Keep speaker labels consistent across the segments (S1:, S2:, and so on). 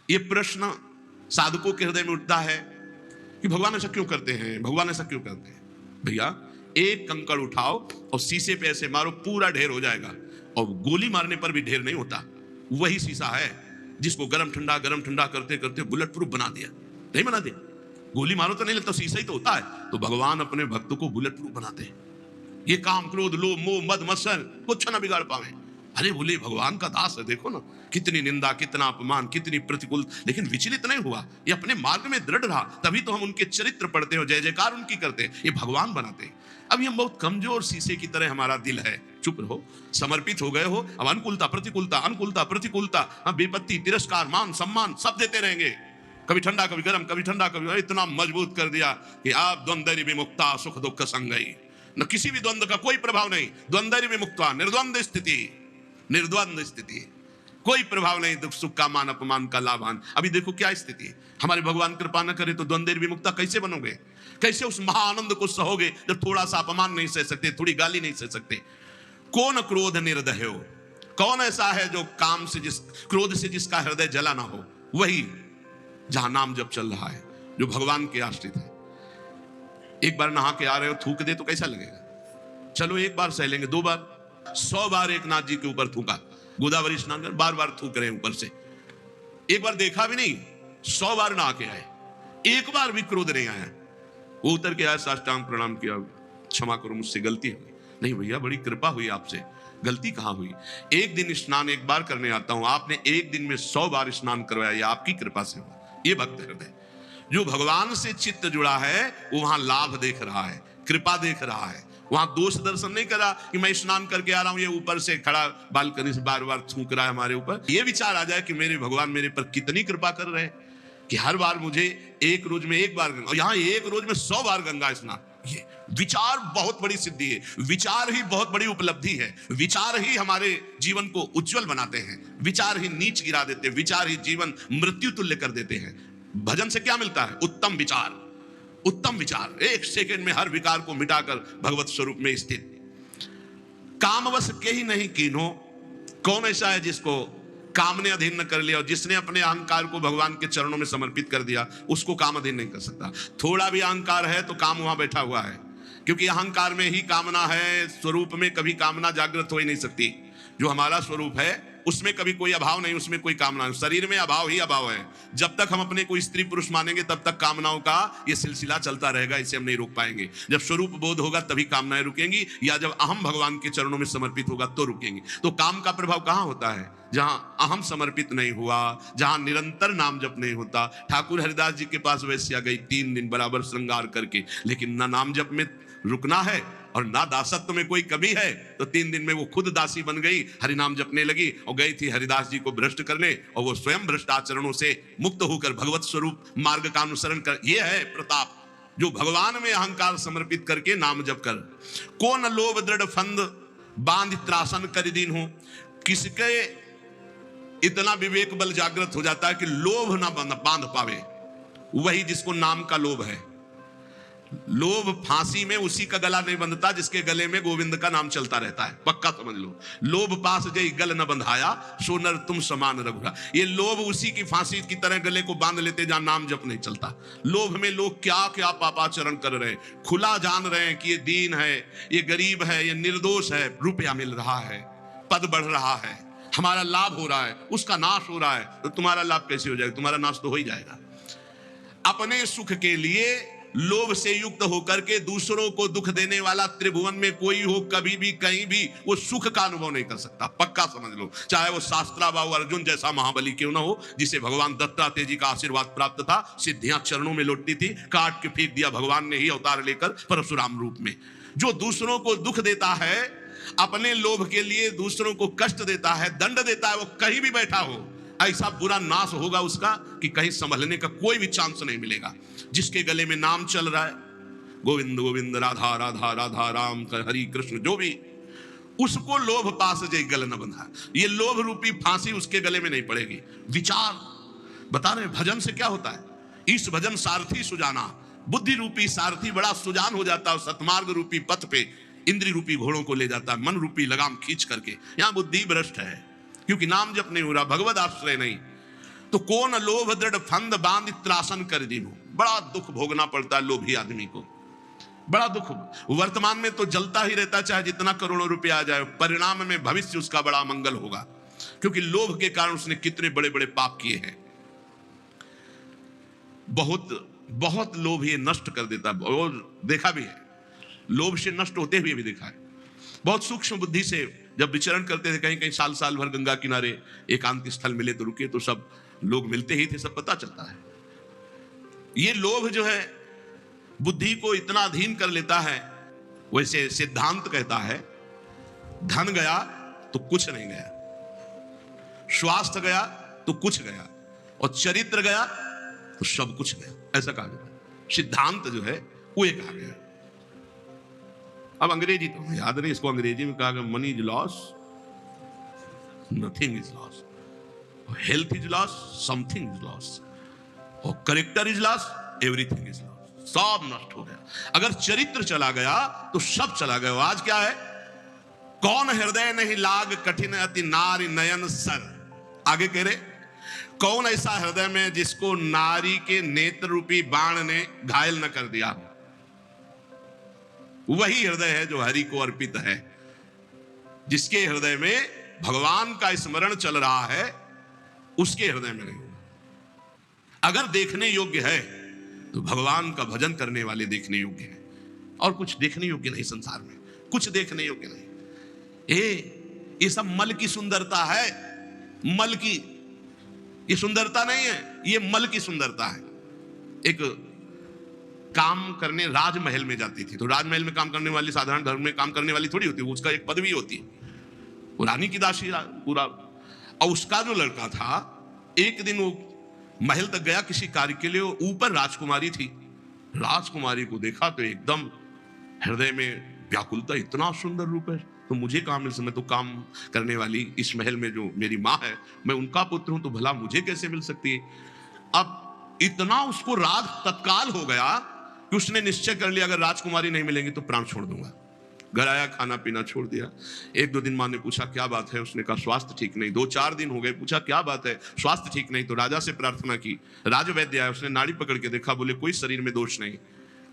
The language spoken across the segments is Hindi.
S1: ये प्रश्न साधकों के हृदय में उठता है कि भगवान ऐसा क्यों करते हैं, भगवान ऐसा क्यों करते हैं। भैया एक कंकड़ उठाओ और शीशे पे ऐसे मारो, पूरा ढेर हो जाएगा। और गोली मारने पर भी ढेर नहीं होता। वही शीशा है जिसको गरम ठंडा करते करते बुलेट प्रूफ बना दिया। नहीं बना दिया, गोली मारो तो नहीं लगता, शीशा ही तो होता है। तो भगवान अपने भक्तों को बुलेट प्रूफ बनाते हैं। ये काम क्रोध लोभ मोह मद मत्सर कुछ ना बिगाड़ पावे। अरे बोले भगवान का दास है, देखो ना कितनी निंदा, कितना अपमान, कितनी प्रतिकूल, लेकिन विचलित नहीं हुआ। ये अपने मार्ग में दृढ़ रहा, तभी तो हम उनके चरित्र पढ़ते हैं, जय जयकार उनकी करते हैं। ये भगवान बनाते हैं। अभी हम बहुत कमजोर शीशे की तरह हमारा दिल है। चुप रहो, समर्पित हो गए हो, अब अनुकूलता प्रतिकूलता, विपत्ति तिरस्कार मान सम्मान सब देते रहेंगे। कभी ठंडा कभी गर्म, कभी ठंडा कभी, इतना मजबूत कर दिया कि आप द्वंद्व विमुक्ता सुख दुख संगई, न किसी भी द्वंद्व का कोई प्रभाव नहीं। द्वंद्व विमुक्ता, निर्द्वंद स्थिति, कोई प्रभाव नहीं, दुख सुख का मान अपमान का लाभान। अभी देखो क्या स्थिति है। हमारे भगवान कृपा न करे तो द्वंद्व विमुक्ता कैसे बनोगे, कैसे उस महाआनंद को सहोगे जब थोड़ा सा अपमान नहीं सह सकते, थोड़ी गाली नहीं सह सकते। कौन क्रोध निर्दय हो, कौन ऐसा है जो काम से क्रोध से जिसका हृदय जला ना हो। वही जहां नाम जब चल रहा है, जो भगवान के आश्रित है। एक बार नहा के आ रहे हो, थूक दे तो कैसा लगेगा। चलो एक बार सह लेंगे, 2 बार, 100 बार एक नाथ जी के ऊपर थूका, गोदावरी स्नान कर बार बार थूक रहे हैं ऊपर से। एक बार देखा भी नहीं, 100 बार नहा के आए, एक बार भी क्रोध नहीं आया। वो उतर के आया, साष्टांग प्रणाम किया, क्षमा करो मुझसे गलती हुई। नहीं भैया बड़ी कृपा हुई आपसे, गलती कहां हुई। एक दिन स्नान एक बार करने आता हूं, आपने एक दिन में 100 बार स्नान करवाया, ये आपकी कृपा से हुआ। ये भक्त हृदय जो भगवान से चित्त जुड़ा है, वो वहां लाभ देख रहा है, कृपा देख रहा है। वहां दोष दर्शन नहीं करा कि मैं स्नान करके आ रहा हूं, ये ऊपर से खड़ा बालकनी से बार बार थूक रहा है हमारे ऊपर। ये विचार आ जाए कि मेरे भगवान मेरे पर कितनी कृपा कर रहे हैं कि हर बार मुझे एक रोज में एक बार गंगा, यहां एक रोज में 100 बार गंगा स्नान। ये विचार बहुत बड़ी सिद्धि है, विचार ही बहुत बड़ी उपलब्धि है। विचार ही हमारे जीवन को उज्जवल बनाते हैं, विचार ही नीच गिरा देते हैं, विचार ही जीवन मृत्यु तुल्य कर देते हैं। भजन से क्या मिलता है, उत्तम विचार। उत्तम विचार 1 सेकंड में हर विकार को मिटाकर भगवत स्वरूप में स्थित। कामवश के ही नहीं कीनो, कौन ऐसा है जिसको काम ने अधीन न कर लिया। और जिसने अपने अहंकार को भगवान के चरणों में समर्पित कर दिया, उसको काम अधीन नहीं कर सकता। थोड़ा भी अहंकार है तो काम वहां बैठा हुआ है, क्योंकि अहंकार में ही कामना है। स्वरूप में कभी कामना जागृत हो ही नहीं सकती। जो हमारा स्वरूप है उसमें कभी कोई अभाव नहीं, उसमें कोई कामना नहीं। शरीर में अभाव ही अभाव है। जब तक हम अपने को स्त्री पुरुष मानेंगे तब तक कामनाओं का ये सिलसिला चलता रहेगा, इसे हम नहीं रोक पाएंगे। जब स्वरूप बोध होगा तभी कामनाएं रुकेंगी, या जब अहम भगवान के चरणों में समर्पित होगा तो रुकेंगी। तो काम का प्रभाव कहां होता है, जहां अहम समर्पित नहीं हुआ, जहां निरंतर नाम जप नहीं होता। ठाकुर हरिदास जी के पास वैश्या गई 3 दिन बराबर श्रृंगार करके, लेकिन ना नाम जप में रुकना है और ना दासत्व में कोई कमी है। तो 3 दिन में वो खुद दासी बन गई, हरिनाम जपने लगी और गई थी हरिदास जी को भ्रष्ट करने, और वो स्वयं भ्रष्ट आचरणों से मुक्त होकर भगवत स्वरूप मार्ग का अनुसरण कर। ये है प्रताप, जो भगवान में अहंकार समर्पित करके नाम जप कर। को न लोभ दृढ़ फंद बांध त्रासन कर दीन हो। किसके इतना विवेक बल जागृत हो जाता है कि लोभ ना बांध पावे, वही जिसको नाम का लोभ है। लोभ फांसी में उसी का गला नहीं बंधता जिसके गले में गोविंद का नाम चलता रहता है, पक्का समझ लो। लोभ पास जय गल न बंधाया, सोनर तुम समान रघुरा। ये लोभ उसी की फांसी की तरह गले को बांध लेते जहां नाम जप नहीं चलता। लोभ में लोग क्या क्या पापाचरण कर रहे हैं, खुला जान रहे हैं कि ये दीन है, ये गरीब है, ये निर्दोष है। रुपया मिल रहा है, पद बढ़ रहा है, हमारा लाभ हो रहा है, उसका नाश हो रहा है। तो तुम्हारा लाभ कैसे हो जाएगा, तुम्हारा नाश तो हो ही जाएगा। अपने सुख के लिए लोभ से युक्त होकर के दूसरों को दुख देने वाला त्रिभुवन में कोई हो, कभी भी कहीं भी वो सुख का अनुभव नहीं कर सकता, पक्का समझ लो। चाहे वो शास्त्राबाहु अर्जुन जैसा महाबली क्यों ना हो, जिसे भगवान दत्तात्रेय जी का आशीर्वाद प्राप्त था, सिद्धियां चरणों में लौटती थी, काट के फेंक दिया भगवान ने ही अवतार लेकर परशुराम रूप में। जो दूसरों को दुख देता है, अपने लोभ के लिए दूसरों को कष्ट देता है, दंड देता है, वो कहीं भी बैठा हो, ऐसा बुरा नाश होगा उसका कि कहीं संभलने का कोई भी चांस नहीं मिलेगा। जिसके गले में नाम चल रहा है, गोविंद गोविंद राधा राधा राधा राम हरि कृष्ण, जो भी, उसको लोभ पास जय गल न बंधा। ये लोभ रूपी फांसी उसके गले में नहीं पड़ेगी। विचार बता रहे भजन से क्या होता है, इस भजन सारथी सुजाना। बुद्धि रूपी सारथी बड़ा सुजान हो जाता है, सतमार्ग रूपी पथ पे इंद्रिय रूपी घोड़ों को ले जाता है, मन रूपी लगाम खींच करके। यहां बुद्धि भ्रष्ट है क्योंकि नाम जप नहीं हो रहा, भगवत आश्रय नहीं। तो कौन लोभ दृढ़ फंद बांध त्रासन कर दीनू। बड़ा दुख भोगना पड़ता है लोभी आदमी को, बड़ा दुख। वर्तमान में तो जलता ही रहता, चाहे जितना करोड़ों रुपया आ जाए, परिणाम में भविष्य उसका बड़ा मंगल होगा, क्योंकि लोभ के कारण उसने कितने बड़े बड़े पाप किए हैं। बहुत बहुत लोभ ये नष्ट कर देता है, और देखा भी है, लोभ से नष्ट होते हुए भी देखा है। बहुत सूक्ष्म बुद्धि से जब विचरण करते थे, कहीं कहीं साल साल भर गंगा किनारे एकांत स्थल मिले तो रुके, तो सब लोग मिलते ही थे, सब पता चलता है। ये लोभ जो है बुद्धि को इतना अधीन कर लेता है। वैसे सिद्धांत कहता है, धन गया तो कुछ नहीं गया, स्वास्थ्य गया तो कुछ गया, और चरित्र गया तो सब कुछ गया, ऐसा कहा गया। सिद्धांत जो है वो ये कहा गया। अब अंग्रेजी तो याद नहीं, इसको अंग्रेजी में कहा गया, money is loss, nothing is loss, health is loss, something is loss, और character is loss, everything is loss, सब नष्ट हो गया। अगर चरित्र चला गया तो सब चला गया। आज क्या है, कौन हृदय नहीं लाग कठिन अति नारी नयन सर। आगे कह रहे, कौन ऐसा हृदय में जिसको नारी के नेत्र रूपी बाण ने घायल न कर दिया। वही हृदय है जो हरि को अर्पित है, जिसके हृदय में भगवान का स्मरण चल रहा है, उसके हृदय में नहीं। अगर देखने योग्य है तो भगवान का भजन करने वाले देखने योग्य है, और कुछ देखने योग्य नहीं संसार में, कुछ देखने योग्य नहीं। ये सब मल की सुंदरता है, मल की, ये सुंदरता नहीं है, ये मल की सुंदरता है। एक काम करने राजमहल में जाती थी, तो राजमहल में काम करने वाली साधारण घर में काम करने वाली थोड़ी होती है, उसका एक पदवी होती है, वो रानी की दासी पूरा। और उसका जो लड़का था, एक दिन वो महल तक गया किसी कार्य के लिए, ऊपर राजकुमारी थी, राजकुमारी को देखा तो एकदम हृदय में व्याकुलता, इतना सुंदर रूप है तो मुझे कहां मिल सकता, मैं तो काम करने वाली इस महल में जो मेरी माँ है, मैं उनका पुत्र हूं, तो भला मुझे कैसे मिल सकती है। अब इतना उसको राग तत्काल हो गया कि उसने निश्चय कर लिया, अगर राजकुमारी नहीं मिलेंगी तो प्राण छोड़ दूंगा। घर आया, खाना पीना छोड़ दिया। एक दो दिन माँ ने पूछा क्या बात है, उसने कहा स्वास्थ्य ठीक नहीं। 2-4 दिन हो गए, पूछा क्या बात है, स्वास्थ्य ठीक नहीं। तो राजा से प्रार्थना की, राजवैद्य आया, उसने नाड़ी पकड़ के देखा, बोले कोई शरीर में दोष नहीं,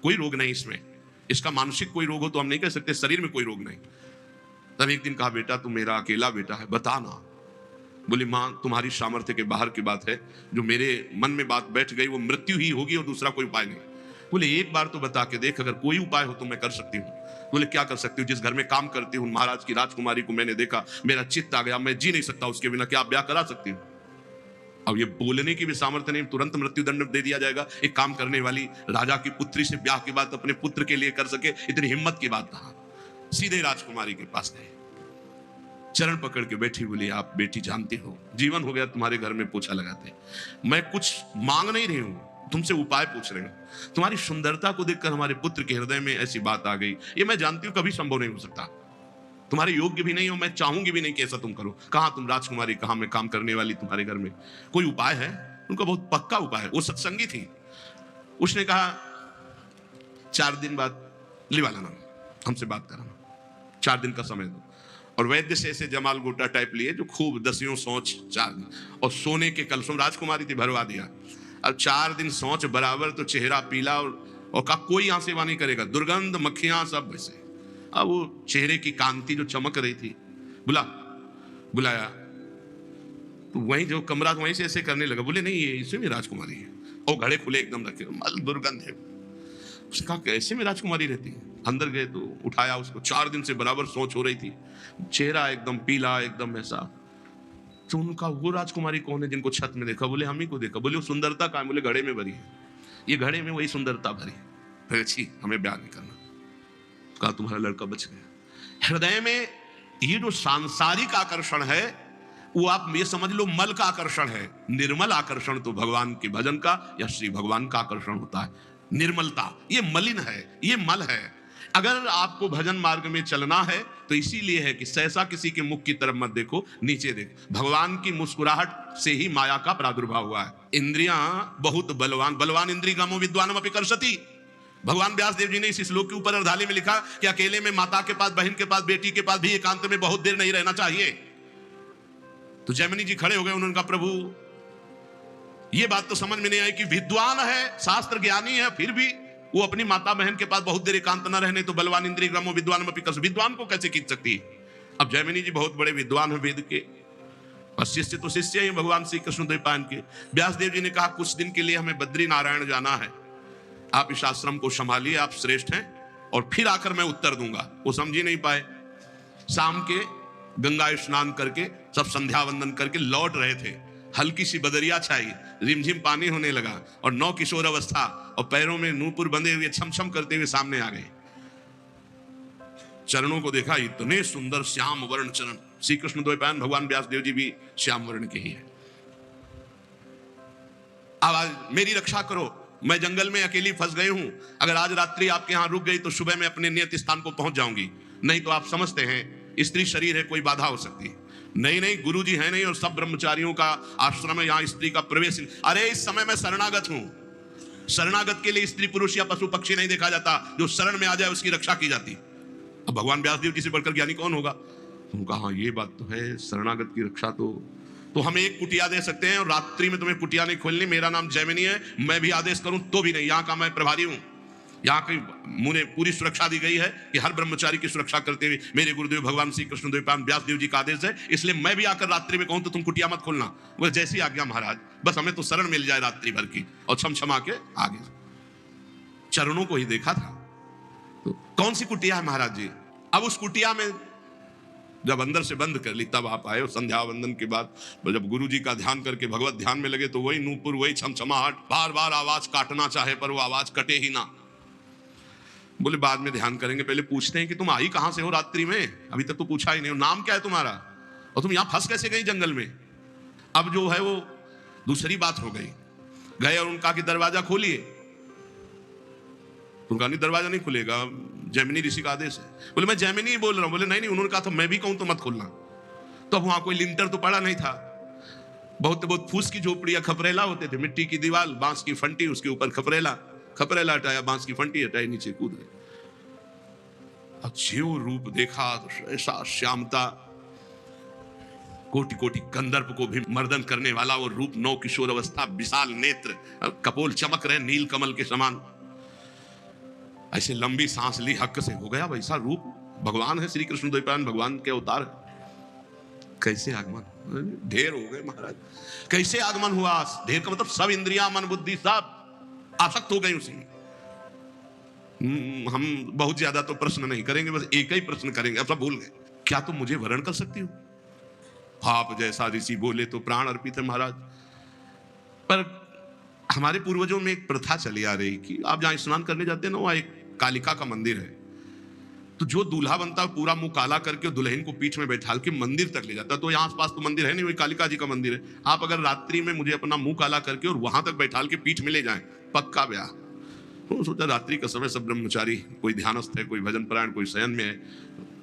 S1: कोई रोग नहीं इसमें, इसका मानसिक कोई रोग हो तो हम नहीं कह सकते, शरीर में कोई रोग नहीं। तब एक दिन कहा, बेटा तुम मेरा अकेला बेटा है, बताना। बोली माँ तुम्हारी सामर्थ्य के बाहर की बात है, जो मेरे मन में बात बैठ गई वो मृत्यु ही होगी और दूसरा कोई उपाय नहीं। बोले एक बार तो बता के देख, अगर कोई उपाय हो तो मैं कर सकती हूँ। बोले क्या कर सकती हूँ, जिस घर में काम करती हूँ महाराज की राजकुमारी को मैंने देखा, मेरा चित्त आ गया, मैं जी नहीं सकता उसके बिना, क्या आप ब्याह करा सकती हूँ। अब ये बोलने की भी सामर्थ्य नहीं, तुरंत मृत्यु दंड दे दिया जाएगा। एक काम करने वाली राजा की पुत्री से ब्याह की बात अपने पुत्र के लिए कर सके, इतनी हिम्मत की बात कहा। सीधे राजकुमारी के पास गए, चरण पकड़ के बैठी, बोली आप बेटी जानती हो, जीवन हो गया तुम्हारे घर में पोछा लगाते, मैं कुछ मांग नहीं रही हूं, तुमसे उपाय पूछ रहे हूं। तुम्हारी सुंदरता को देखकर हमारे पुत्र के हृदय में ऐसी बात आ गई, ये मैं जानती हूं कभी संभव नहीं हो सकता, तुम्हारे योग्य भी नहीं हो, मैं चाहूंगी भी नहीं कि ऐसा तुम करो। कहां तुम राजकुमारी, कहां मैं काम करने वाली तुम्हारे घर में, कोई उपाय है? उनका बहुत पक्का उपाय है, वो सत्संगी थी। उसने कहा 4 दिन बाद लिवा लाना, हमसे बात कराना, 4 दिन का समय दो। और वैद्य से ऐसे जमाल गोटा टाइप लिए जो खूब 10 सोच 4, और सोने के कलशों, राजकुमारी थी, भरवा दिया। अब 4 दिन सोच बराबर, तो चेहरा पीला, और कहा कोई यहाँ सेवा नहीं करेगा, दुर्गंध मक्खियां सब वैसे। अब वो चेहरे की कांति जो चमक रही थी, बुलाया, तो वहीं जो कमरा वहीं से ऐसे करने लगा। बोले नहीं ये इसी में राजकुमारी है, और घड़े खुले एकदम रखे, मल दुर्गंध है। उसने कहा कैसे में राजकुमारी रहती है। अंदर गए तो उठाया उसको, 4 दिन से बराबर सोच हो रही थी, चेहरा एकदम पीला, एकदम ऐसा। तो उनका वो राजकुमारी कौन है जिनको छत में देखा? बोले हम ही को देखा। बोले वो सुंदरता कहाँ? बोले घड़े में भरी है, ये घड़े में वही सुंदरता भरी है। फिर अच्छी, हमें ब्याह नहीं करना। कहा तुम्हारा लड़का बच गया। हृदय में ये जो सांसारिक आकर्षण है, वो आप ये समझ लो मल का आकर्षण है। निर्मल आकर्षण तो भगवान के भजन का या श्री भगवान का आकर्षण होता है। निर्मलता ये मलिन है, ये मल है। अगर आपको भजन मार्ग में चलना है तो इसीलिए है कि सहसा किसी के मुख की तरफ मत देखो, नीचे देख। भगवान की मुस्कुराहट से ही माया का प्रादुर्भाव हुआ है। इंद्रियां बहुत बलवान, बलवान इंद्रिय गामो विद्वानम अपि कर्षति। भगवान व्यासदेव जी ने इस श्लोक के ऊपर अर्धाली में लिखा कि अकेले में माता के पास, बहन के पास, बेटी के पास भी एकांत में बहुत देर नहीं रहना चाहिए। तो जैमिनी जी खड़े हो गए, उन्होंने कहा प्रभु ये बात तो समझ में नहीं आई कि विद्वान है, शास्त्र ज्ञानी है, फिर भी वो अपनी माता बहन के पास बहुत देर एकांत न रहने तो बलवान इंद्रिय ग्रामो विद्वान में पिकस, विद्वान को कैसे खींच सकती है? अब जैमिनी जी बहुत बड़े विद्वान हैं वेद के, और शिष्य तो शिष्य ही भगवान श्री कृष्ण द्वैपायन के। व्यासदेव जी ने कहा कुछ दिन के लिए हमें बद्री नारायण जाना है, आप इस आश्रम को संभालिए, आप श्रेष्ठ हैं, और फिर आकर मैं उत्तर दूंगा। वो समझ ही नहीं पाए। शाम के गंगा स्नान करके सब संध्या वंदन करके लौट रहे थे, हल्की सी बदरिया छाई, रिमझिम पानी होने लगा, और नौ किशोर अवस्था और पैरों में नूपुर बंधे हुए छम छम करते हुए सामने आ गए। चरणों को देखा, इतने सुंदर श्याम वर्ण चरण। श्री कृष्ण द्वैपायन भगवान व्यासदेव जी भी श्याम वर्ण के ही है। आवाज, मेरी रक्षा करो, मैं जंगल में अकेली फंस गई हूं, अगर आज रात्रि आपके यहां रुक गई तो सुबह मैं अपने नियत स्थान को पहुंच जाऊंगी, नहीं तो आप समझते हैं स्त्री शरीर है, कोई बाधा हो सकती है। नहीं नहीं, गुरु जी है नहीं, और सब ब्रह्मचारियों का आश्रम है, यहां स्त्री का प्रवेश। अरे इस समय मैं शरणागत हूं, शरणागत के लिए स्त्री पुरुष या पशु पक्षी नहीं देखा जाता, जो शरण में आ जाए उसकी रक्षा की जाती। अब भगवान व्यासदेव जी से बढ़कर ज्ञानी कौन होगा? उन्होंने कहा हाँ ये बात तो है, शरणागत की रक्षा तो हम एक कुटिया दे सकते हैं, और रात्रि में तुम्हें कुटिया नहीं खोलनी। मेरा नाम जैमिनी है, मैं भी आदेश करूं तो भी नहीं, यहाँ का मैं प्रभारी हूं। यहाँ की मुझे पूरी सुरक्षा दी गई है कि हर ब्रह्मचारी की सुरक्षा करते हुए मेरे गुरुदेव भगवान श्री कृष्ण द्वैपायन व्यासदेव जी का आदेश है, इसलिए मैं भी आकर रात्रि में कहूं तो तुम कुटिया मत खोलना। वह जैसी आज्ञा महाराज, बस हमें तो शरण मिल जाए रात्रि भर की, और छमछमा के आगे। चरणों को ही देखा था। तो कौन सी कुटिया है महाराज जी? अब उस कुटिया में जब अंदर से बंद कर ली तब आप आए। संध्या वंदन के बाद जब गुरु जी का ध्यान करके भगवत ध्यान में लगे तो वही नूपुर, वही छमछमाहट, बार बार आवाज काटना चाहे पर वो आवाज कटे ही ना। बोले बाद में ध्यान करेंगे, पहले पूछते हैं कि तुम आई कहां से हो रात्रि में, अभी तक तो पूछा ही नहीं, नाम क्या है तुम्हारा, और तुम यहां फंस कैसे गई जंगल में? अब जो है वो दूसरी बात हो गई। गए और उनका कि दरवाजा खोलिए, उनका नहीं दरवाजा नहीं खुलेगा, जैमिनी ऋषि का आदेश है। बोले मैं जैमिनी ही बोल रहा हूं। बोले नहीं नहीं, उन्होंने कहा तो मैं भी कहूं तो मत खोलना। तो अब वहां कोई लिंटर तो पड़ा नहीं था, बहुत बहुत फूस की झोपड़ियां, खपरेला होते थे, मिट्टी की दीवार, बांस की फंटी, उसके ऊपर खपरेला हटाया, बांस की फंटी हटाई, नीचे कूद गए। अच्छो रूप देखा तो ऐसा श्यामता, कोटि कोटि कंदर्प को भी मर्दन करने वाला वो रूप, नौ किशोर अवस्था, विशाल नेत्र, कपोल चमक रहे नील कमल के समान। ऐसे लंबी सांस ली, हक से हो गया वैसा रूप। भगवान है श्री कृष्ण द्वैपायन, भगवान के अवतार। कैसे आगमन, ढेर हो गए महाराज। कैसे आगमन हुआ? ढेर का मतलब सब इंद्रियां, मन बुद्धि सब आसक्त हो गई उसी में। हम बहुत ज्यादा तो प्रश्न नहीं करेंगे, बस एक ही प्रश्न करेंगे, अब सब भूल गए। क्या तुम मुझे वरण कर सकती हो? आप जैसा ऋषि बोले तो प्राण अर्पित है महाराज। पर हमारे पूर्वजों में एक प्रथा चली आ रही कि आप जहां स्नान करने जाते हैं ना, वहां एक कालिका का मंदिर है, तो जो दूल्हा बनता है पूरा मुंह काला करके दुल्हन को पीठ में बैठा के मंदिर तक ले जाता है। तो यहाँ आसपास तो मंदिर है नहीं, वही कालिका जी का मंदिर है। आप अगर रात्रि में मुझे अपना मुंह काला करके और वहां तक बैठा के पीठ में ले जाएं, पक्का ब्याह। तो सोचा रात्रि का समय, सब ब्रह्मचारी, कोई ध्यानस्थ है, कोई भजन परायण, कोई शयन में है,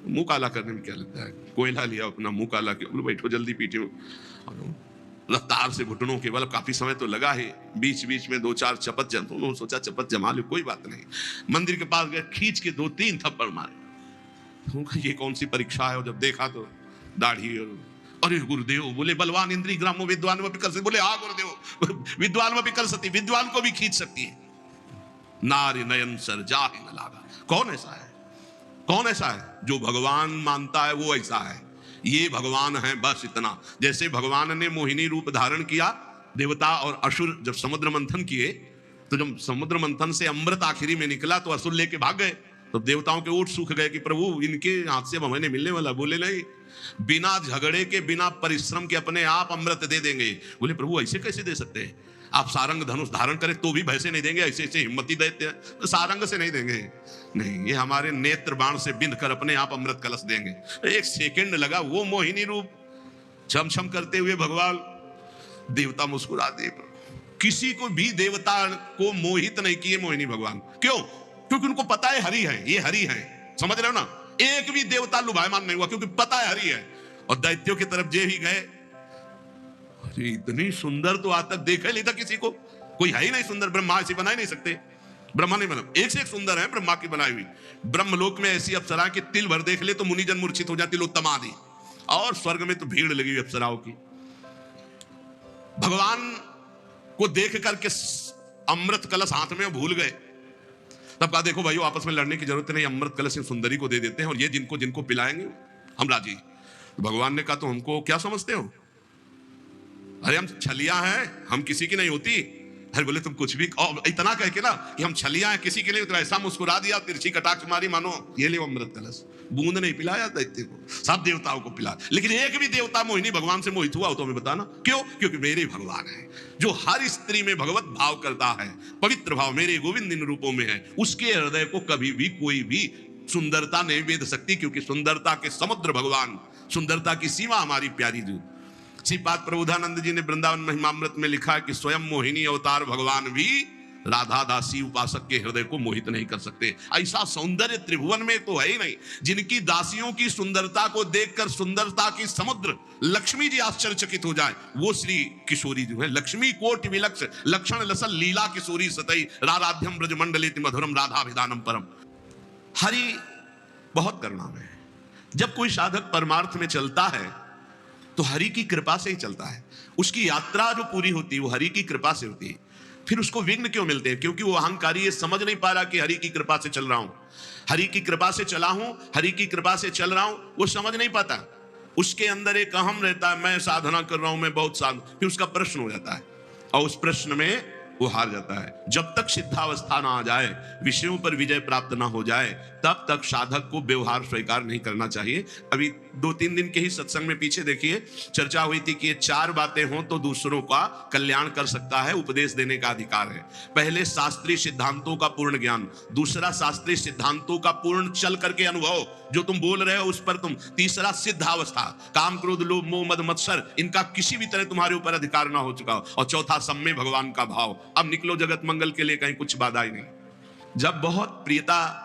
S1: मुंह काला करने में क्या लगता है? कोयला लिया, अपना मुंह काला के बोले बैठो जल्दी पीठे में, रफ्तार से घुटनों के बल। काफी समय तो लगा है, बीच बीच में 2-4 चपत जम, तो सोचा चपत जमा लो, कोई बात नहीं। मंदिर के पास गए, खींच के 2-3 थप्पड़ मारे। ये कौन सी परीक्षा है? और जब देखा तो दाढ़ी और, अरे गुरुदेव, बोले बलवान इंद्री ग्रामो विद्वान में भी कर सकती। बोले हाँ गुरुदेव, विद्वान में भी कर सकती, विद्वान को भी खींच सकती है। नारी नयन सर जाहि न लागा। कौन ऐसा है? कौन ऐसा है जो भगवान मानता है? वो ऐसा है, ये भगवान है, बस इतना। जैसे भगवान ने मोहिनी रूप धारण किया, देवता और असुर जब समुद्र मंथन किए, तो जब समुद्र मंथन से अमृत आखिरी में निकला तो असुर लेके भाग गए। तो देवताओं के ओठ सूख गए कि प्रभु इनके हाथ से हमें मिलने वाला। बोले नहीं, बिना झगड़े के, बिना परिश्रम के अपने आप अमृत दे देंगे। बोले प्रभु ऐसे कैसे दे सकते हैं? आप सारंग धनुष धारण करें तो भी भैसे नहीं देंगे, ऐसे ऐसे हिम्मती देते हैं, तो सारंग से नहीं देंगे। नहीं, ये हमारे नेत्र बाण से बिंद कर अपने आप अमृत कलश देंगे। एक सेकंड लगा, वो मोहिनी रूप छम करते हुए भगवान, देवता मुस्कुरा दे। किसी को भी देवता को मोहित नहीं किए मोहिनी भगवान। क्यों? क्योंकि उनको पता है हरि है, ये हरि है। समझ रहे हो ना? एक भी देवता लुभायमान नहीं हुआ, क्योंकि पता है हरि है। और दैत्यों की तरफ जे ही गए, अरे इतनी सुंदर तो आज तक देखा ही नहीं था किसी को, कोई है ही नहीं सुंदर। ब्रह्मा ऐसी बना ही नहीं सकते, ब्रह्मा नहीं बना, एक से एक सुंदर है ब्रह्मा की बनाई हुई। ब्रह्मलोक में ऐसी अप्सरा की तिल भर देख ले तो मुनिजन मूर्छित हो जाती, तिलोत्तमा आदि। और स्वर्ग में तो भीड़ लगी हुई अप्सराओं की। भगवान को देख करके अमृत कलश हाथ में भूल गए। तब कहा देखो भाइयों, आपस में लड़ने की जरूरत नहीं, अमृत कलश सुंदरी को दे देते हैं और ये जिनको जिनको पिलाएंगे हम राजी। तो भगवान ने कहा तो हमको क्या समझते हो, अरे हम छलिया हैं, हम किसी की नहीं होती। अरे बोले तुम कुछ भी इतना कह के ना कि हम छलिया हैं किसी के लिए, तो ऐसा मुस्कुरा दिया, तिरछी कटाक्ष मारी, मानो ये ले अमृत कलश। बूंद नहीं पिलाया दैत्य को, सब देवताओं को पिला, लेकिन एक भी देवता मोहिनी भगवान से मोहित हुआ हो तो हमें बताना क्यों? क्योंकि मेरे भगवान है जो हर स्त्री में भगवत भाव करता है, पवित्र भाव मेरे गोविंद इन रूपों में है, उसके हृदय को कभी भी कोई भी सुंदरता नहीं वेद सकती, क्योंकि सुंदरता के समुद्र भगवान, सुंदरता की सीमा हमारी प्यारी जी। श्रीपाद प्रबोधानंद जी ने वृंदावन महिमामृत में लिखा है कि स्वयं मोहिनी अवतार भगवान भी राधा दासी उपासक के हृदय को मोहित नहीं कर सकते। ऐसा सौंदर्य त्रिभुवन में तो है ही नहीं। जिनकी दासियों की सुंदरता को देखकर सुंदरता की समुद्र लक्ष्मी जी आश्चर्यचकित हो जाए, वो श्री किशोरी जो है, लक्ष्मी कोटि विलक्ष लक्षण लसल लीला किशोरी सतई राराध्यम ब्रज मंडलेति मधुरम राधाभिधानम परम। हरि बहुत करुणा में है। जब कोई साधक परमार्थ में चलता है तो हरि की कृपा से ही चलता है। उसकी यात्रा जो पूरी होती है वो हरि की कृपा से होती है। फिर उसको विघ्न क्यों मिलते हैं? क्योंकि वो अहंकारी ये समझ नहीं पा रहा कि हरि की कृपा से चल रहा हूं, हरि की कृपा से चला हूं, हरि की कृपा से चल रहा हूं, वो समझ नहीं पाता। उसके अंदर एक अहम रहता है, मैं साधना कर रहा हूं, मैं बहुत साधना, फिर उसका प्रश्न हो जाता है और उस प्रश्न में वो हार जाता है। जब तक सिद्धावस्था ना आ जाए, विषयों पर विजय प्राप्त ना हो जाए, तब तक साधक को व्यवहार स्वीकार नहीं करना चाहिए। अभी 2-3 दिन के ही सत्संग में पीछे देखिए चर्चा हुई थी कि ये 4 बातें हों तो दूसरों का कल्याण कर सकता है, उपदेश देने का अधिकार है। पहले शास्त्रीय सिद्धांतों का पूर्ण ज्ञान, दूसरा शास्त्रीय सिद्धांतों का पूर्ण चल करके अनुभव, जो तुम बोल रहे हो उस पर तुम, तीसरा सिद्धावस्था, काम क्रोध लोभ मोह मद मत्सर इनका किसी भी तरह तुम्हारे ऊपर अधिकार ना हो चुका हो, और चौथा सम्मे भगवान का भाव। अब निकलो जगत मंगल के लिए, कहीं कुछ बाधा ही नहीं। जब बहुत प्रियता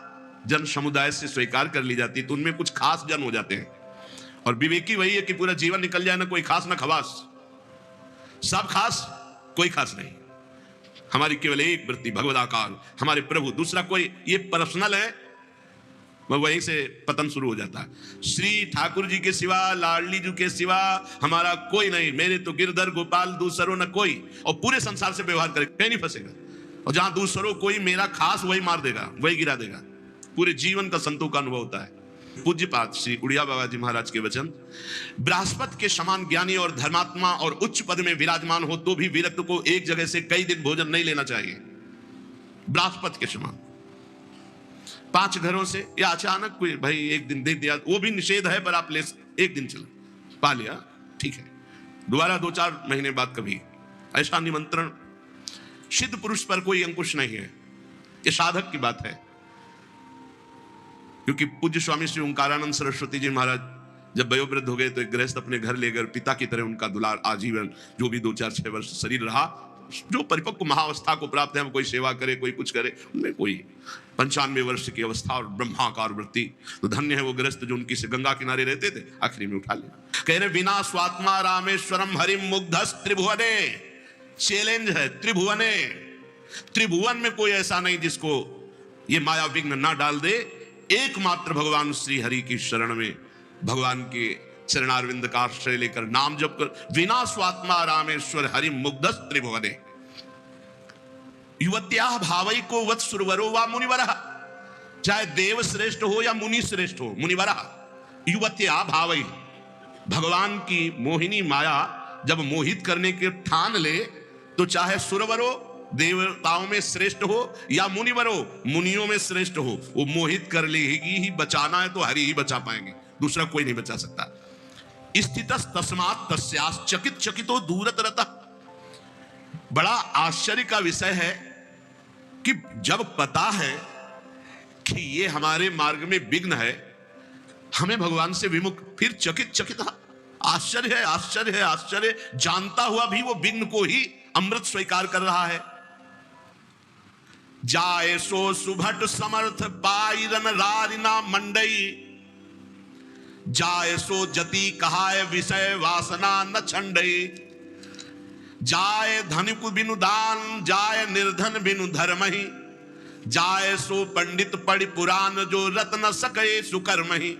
S1: जन समुदाय से स्वीकार कर ली जाती है तो उनमें कुछ खास जन हो जाते हैं, और विवेकी वही है कि पूरा जीवन निकल जाए ना कोई खास ना खवास, सब खास कोई खास नहीं। हमारी केवल एक वृत्ति भगवदाकार, हमारे प्रभु, दूसरा कोई, ये पर्सनल है, वहीं से पतन शुरू हो जाता है। श्री ठाकुर जी के सिवा, लाडली जी के सिवा हमारा कोई नहीं, मेरे तो गिरधर गोपाल दूसरों न कोई, और पूरे संसार से व्यवहार करे कहीं नहीं फंसेगा, और जहां दूसरों कोई मेरा खास वही मार देगा, वही गिरा देगा। पूरे जीवन का संतों का अनुभव होता है। पूज्यपाद श्री उड़िया बाबा जी महाराज के वचन, बृहस्पति के समान ज्ञानी और धर्मात्मा और उच्च पद में विराजमान हो तो भी विरक्त को एक जगह से कई दिन भोजन नहीं लेना चाहिए। बृहस्पति के समान 5 घरों से, या अचानक कोई भाई एक दिन दे दिया, वो भी निषेध है, पर आप ले एक दिन चला पा लिया ठीक है, दोबारा 2-4 महीने बाद कभी ऐसा निमंत्रण, सिद्ध पुरुष पर कोई अंकुश नहीं है। ये साधक की बात है। क्योंकि पूज्य स्वामी श्री ओंकारानंद सरस्वती जी महाराज जब वयोवृद्ध हो गए तो एक गृहस्थ अपने घर ले गए, पिता की तरह उनका दुलार आजीवन, जो भी 2-4-6 वर्ष शरीर रहा, जो परिपक्व महाअवस्था को प्राप्त है, कोई सेवा करे कोई कुछ करे, उनमें कोई 95 वर्ष की अवस्था और ब्रह्माकार वृत्ति, तो धन्य है वो गृहस्थ जो उनकी से गंगा किनारे रहते थे, आखिरी में उठा लिया। कह रहे विना स्वात्मा रामेश्वरम हरिम मुग्धस त्रिभुवने, चैलेंज है त्रिभुवने, त्रिभुवन में कोई ऐसा नहीं जिसको ये माया विघ्न ना डाल दे। एकमात्र भगवान श्री हरि की शरण में, भगवान के चरणारविंद का आश्रय लेकर नाम जप कर, विना स्वात्मा रामेश्वर हरि मुग्धस त्रिभुवने, युवत्या भावई को वत् सुरवरो वा मुनिवरा, चाहे देव श्रेष्ठ हो या मुनि श्रेष्ठ हो, मुनिवरा युवत्या भावई, भगवान की मोहिनी माया जब मोहित करने के ठान ले तो चाहे सुरवरो देवताओं में श्रेष्ठ हो या मुनिवरो मुनियों में श्रेष्ठ हो, वो मोहित कर लेगी ही। बचाना है तो हरि ही बचा पाएंगे, दूसरा कोई नहीं बचा सकता। स्थितस् तस्मात् तस्यास् चकित चकितो दूरत रतः। बड़ा आश्चर्य का विषय है कि जब पता है कि ये हमारे मार्ग में विघ्न है, हमें भगवान से विमुख, फिर चकित चकित, आश्चर्य है आश्चर्य है आश्चर्य, जानता हुआ भी वो विघ्न को ही अमृत स्वीकार कर रहा है। जाए सो सुभट समर्थ पाइरन रारिना मंडई, जाए सो जति कहाय विषय वासना न छंडई, जाए धनिक बिनु दान जाए निर्धन बिनु धर्महि, जाए सो पंडित पढ़ि पुराण जो रत्न सके सुकर्महि,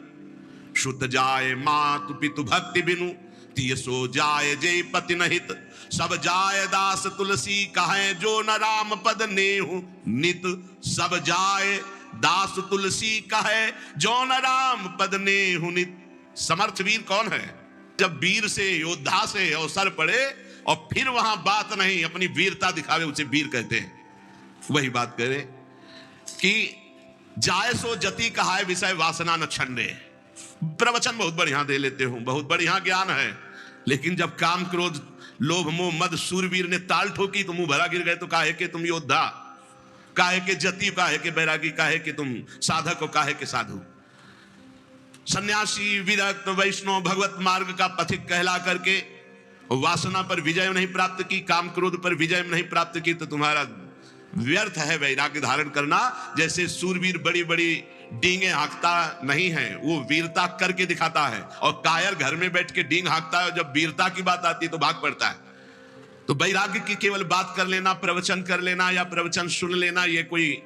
S1: शुद्ध जाए मातु पितु भक्ति बिनु तिय सो जाय जय पति नहित, सब जाय दास तुलसी कहे जो न राम पद नेहु नित। सब जाय दास तुलसी कहे जो न राम पद नेहु नित। समर्थ वीर कौन है? जब वीर से, योद्धा से अवसर पड़े और फिर वहां बात नहीं, अपनी वीरता दिखावे, उसे वीर कहते हैं। वही बात करे कि जाय सो जति कहाय विषय वासना न छंडे। प्रवचन बहुत बढ़िया दे लेते हूं, बहुत बढ़िया ज्ञान है, लेकिन जब काम क्रोध लोभ मोह मद सूरवीर ने ताल ठोकी तो मुंह भरा गिर गए। तो काहे के तुम योद्धा, काहे के जति, काहे के बैरागी, काहे के तुम साधक हो, काहे के साधु। सन्यासी विरक्त वैष्णव भगवत मार्ग का पथिक कहला करके वासना पर विजय नहीं प्राप्त की, काम क्रोध पर विजय नहीं प्राप्त की, तो तुम्हारा व्यर्थ है वैराग्य धारण करना। जैसे सूरवीर बड़ी बड़ी डींगे हाँकता नहीं है, वो वीरता करके दिखाता है, और कायर घर में बैठ के डींग हाँकता है, जब वीरता की बात आती है तो भाग पड़ता है। तो वैराग्य की केवल बात कर लेना, प्रवचन कर लेना या प्रवचन सुन लेना, ये कोई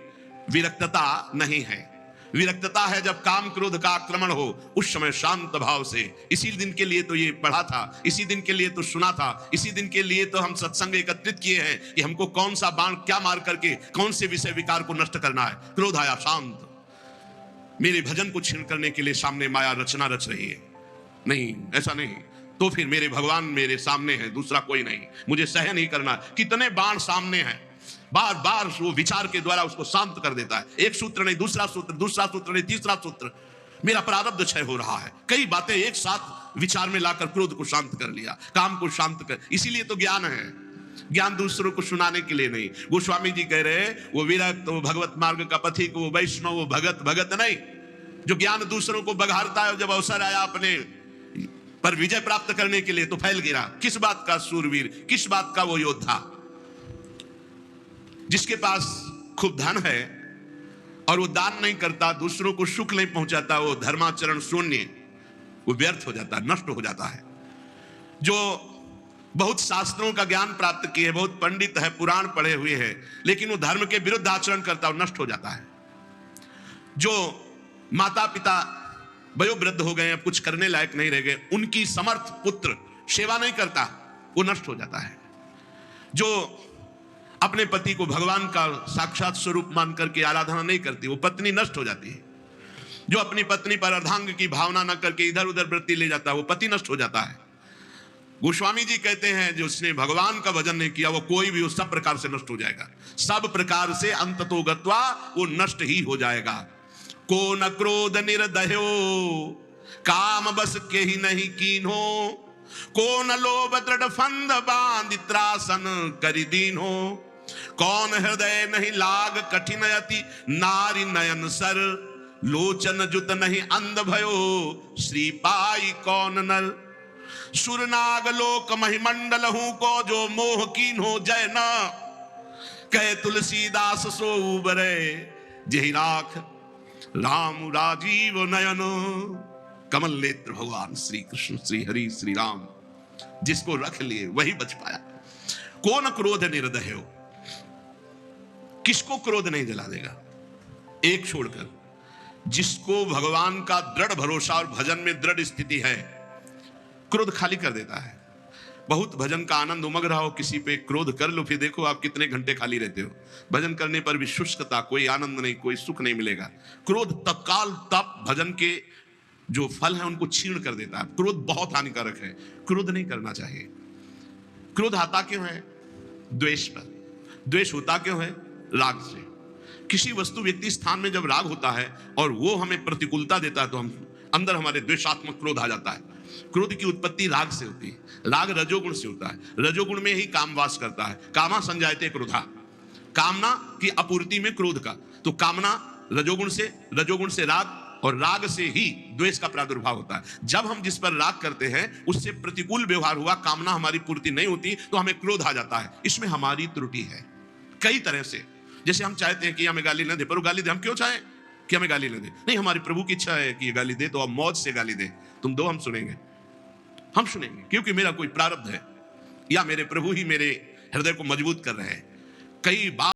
S1: विरक्तता नहीं है। विरक्तता है जब काम क्रोध का आक्रमण हो, उस समय शांत भाव से। इसी दिन के लिए तो ये पढ़ा था, इसी दिन के लिए तो सुना था, इसी दिन के लिए तो हम सत्संग एकत्रित किए हैं कि हमको कौन सा बाण क्या मार करके कौन से विषय विकार को नष्ट करना है। क्रोध आया, शांत। मेरे भजन को छीन करने के लिए सामने माया रचना रच रही है। नहीं, ऐसा नहीं। तो फिर मेरे भगवान मेरे सामने है, दूसरा कोई नहीं, मुझे सहन नहीं करना। कितने बाण सामने हैं, बार बार वो विचार के द्वारा उसको शांत कर देता है। एक सूत्र नहीं, दूसरा सूत्र, दूसरा सूत्र नहीं, तीसरा सूत्र। मेरा प्रारब्ध क्षय हो रहा है। कई बातें एक साथ विचार में लाकर क्रोध को शांत कर लिया, काम को शांत कर। इसीलिए तो ज्ञान है। ज्ञान दूसरों को सुनाने के लिए नहीं। गोस्वामी जी कह रहे हैं वो विरक्त, वो भगवत मार्ग का पथिक, वो वैष्णव, वो भगत, भगत नहीं, जो ज्ञान दूसरों को बघारता है। जब अवसर आया अपने पर विजय प्राप्त करने के लिए तो फैल गिरा। किस बात का सूरवीर, किस बात का वो योद्धा? जिसके पास खूब धन है और वो दान नहीं करता, दूसरों को सुख नहीं पहुंचाता, वो धर्माचरण शून्य, वो व्यर्थ हो जाता है, नष्ट हो जाता है। जो बहुत शास्त्रों का ज्ञान प्राप्त किए, बहुत पंडित है, पुराण पढ़े हुए हैं, लेकिन वो धर्म के विरुद्ध आचरण करता है, नष्ट हो जाता है। जो माता पिता वयोवृद्ध हो गए, अब कुछ करने लायक नहीं रह गए, उनकी समर्थ पुत्र सेवा नहीं करता, वो नष्ट हो जाता है। जो अपने पति को भगवान का साक्षात स्वरूप मान करके आराधना नहीं करती, वो पत्नी नष्ट हो जाती है। जो अपनी पत्नी पर अर्धांग की भावना न करके इधर उधर वृत्ति ले जाता है, वो पति नष्ट हो जाता है। गोस्वामी जी कहते हैं जो उसने भगवान का भजन नहीं किया, वो कोई भी उस सब प्रकार से नष्ट हो जाएगा। सब प्रकार से अंततो गत्वा वो नष्ट ही हो जाएगा। को न क्रोध निर्दयो काम बस के ही नहीं कीन्हो, को न लोभ दृढ़ फंद बांध त्रासन करि दीन्हो। कौन हृदय नहीं लाग कठिन अति नारी नयन सर, लोचन जुत नहीं अंध भयो श्री पाई कौन नर। सुरनाग लोक महिमंडल हूं को जो मोह कीन हो जय न, कह तुलसीदास सो उबरे जहि राख राम राजीव नयन। कमल नेत्र भगवान श्री कृष्ण, श्री हरि, श्री राम, जिसको रख लिए वही बच पाया। कौन क्रोध निर्दय हो, किसको क्रोध नहीं जला देगा? एक छोड़कर, जिसको भगवान का दृढ़ भरोसा और भजन में दृढ़ स्थिति है, क्रोध खाली कर देता है। बहुत भजन का आनंद उमग रहा हो, किसी पे क्रोध कर लो, फिर देखो आप कितने घंटे खाली रहते हो। भजन करने पर भी शुष्कता, कोई आनंद नहीं, कोई सुख नहीं मिलेगा। क्रोध तत्काल तप भजन के जो फल है उनको छीण कर देता है। क्रोध बहुत हानिकारक है, क्रोध नहीं करना चाहिए। क्रोध आता क्यों है? द्वेष पर। द्वेष होता क्यों है? राग से। किसी वस्तु व्यक्ति स्थान में जब राग होता है और वो हमें प्रतिकूलता देता है, तो हम अंदर हमारे द्वेषात्मक क्रोध आ जाता है। क्रोध की उत्पत्ति राग से होती है। राग रजोगुण से होता है। रजोगुण में ही काम वास करता है। कामा संजायते क्रोधा, कामना की आपूर्ति में क्रोध का। तो कामना रजोगुण से राग, और राग से ही द्वेष का प्रादुर्भाव होता है। जब हम जिस पर राग करते हैं उससे प्रतिकूल व्यवहार हुआ, कामना हमारी पूर्ति नहीं होती, तो हमें क्रोध आ जाता है। इसमें हमारी त्रुटि है कई तरह से। जैसे हम चाहते हैं कि हमें गाली न दे, पर वो गाली दे, हम क्यों चाहें कि हमें गाली न दे? नहीं, हमारी प्रभु की इच्छा है कि ये गाली दे, तो अब मौज से गाली दे। तुम दो, हम सुनेंगे, हम सुनेंगे, क्योंकि मेरा कोई प्रारब्ध है, या मेरे प्रभु ही मेरे हृदय को मजबूत कर रहे हैं। कई बार